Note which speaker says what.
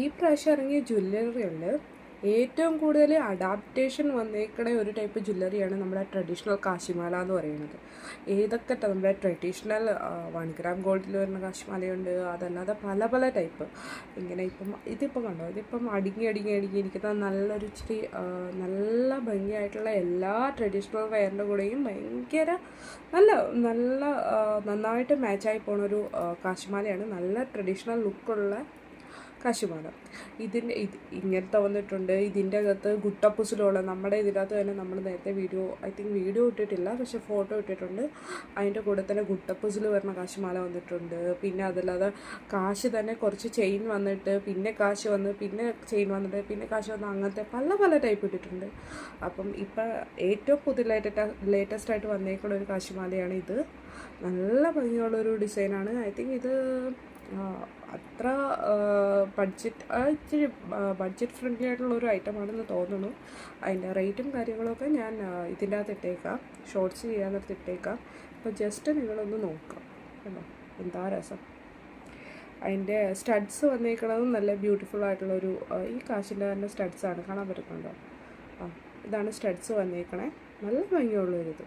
Speaker 1: ഈ പ്രാവശ്യം ഇറങ്ങിയ ജ്വല്ലറികളിൽ ഏറ്റവും കൂടുതൽ അഡാപ്റ്റേഷൻ വന്നേക്കണ ഒരു ടൈപ്പ് ജ്വല്ലറിയാണ് നമ്മുടെ ട്രഡീഷണൽ കാശിമാല എന്ന് പറയുന്നത്. ഏതൊക്കെ നമ്മുടെ ട്രഡീഷണൽ 1 ഗ്രാം ഗോൾഡിൽ വരുന്ന കാശിമാലയുണ്ട്, അതല്ലാതെ പല പല ടൈപ്പ്. ഇങ്ങനെ ഇതിപ്പം കണ്ടോ, ഇതിപ്പം അടുങ്ങി ഇരിക്കുന്ന നല്ലൊരു ഇച്ചിരി നല്ല ഭംഗിയായിട്ടുള്ള എല്ലാ ട്രഡീഷണൽ വെയറിൻ്റെ കൂടെയും ഭയങ്കര നന്നായിട്ട് മാച്ചായി പോണൊരു കാശിമാലയാണ്. നല്ല ട്രഡീഷണൽ ലുക്കുള്ള കാശിമാല. ഇങ്ങനത്തെ വന്നിട്ടുണ്ട്. ഇതിൻ്റെ അകത്ത് ഗുട്ടപ്പുസിലുള്ള നമ്മുടെ ഇതിനകത്ത് തന്നെ നമ്മൾ നേരത്തെ വീഡിയോ ഇട്ടിട്ടില്ല, പക്ഷെ ഫോട്ടോ ഇട്ടിട്ടുണ്ട്. അതിൻ്റെ കൂടെ തന്നെ ഗുട്ടപ്പുസിൽ വരുന്ന കാശിമാല വന്നിട്ടുണ്ട്. പിന്നെ അതല്ലാതെ കാശ് തന്നെ കുറച്ച് ചെയിൻ വന്നിട്ട് പിന്നെ കാശ് വന്ന് പിന്നെ ചെയിൻ വന്നിട്ട് പിന്നെ കാശ് വന്ന് അങ്ങനത്തെ പല പല ടൈപ്പ് ഇട്ടിട്ടുണ്ട്. അപ്പം ഇപ്പം ഏറ്റവും ലേറ്റസ്റ്റ് ആയിട്ട് വന്നേക്കുന്ന ഒരു കാശിമാലയാണ് ഇത്. നല്ല ഭംഗിയുള്ളൊരു ഡിസൈനാണ്. ഐ തിങ്ക് ഇത് അത്ര ഇച്ചിരി ബഡ്ജറ്റ് ഫ്രണ്ട്ലി ആയിട്ടുള്ളൊരു ഐറ്റമാണെന്ന് തോന്നുന്നു. അതിൻ്റെ റേറ്റും കാര്യങ്ങളൊക്കെ ഞാൻ ഇതിൻ്റെ അകത്ത് ഇട്ടേക്കാം, ഷോർട്സ് ചെയ്യാനകത്ത് ഇട്ടേക്കാം. അപ്പോൾ ജസ്റ്റ് നിങ്ങളൊന്ന് നോക്കാം. കണ്ടോ എന്താ രസം. അതിൻ്റെ സ്റ്റഡ്സ് വന്നേക്കണതും നല്ല ബ്യൂട്ടിഫുൾ ആയിട്ടുള്ളൊരു ഈ കാശിൻ്റെ തന്നെ സ്റ്റഡ്സാണ്, കാണാൻ പറ്റുന്നുണ്ടോ? ഇതാണ് സ്റ്റഡ്സ് വന്നേക്കണേ. നല്ല ഭംഗിയുള്ളൊരിത്.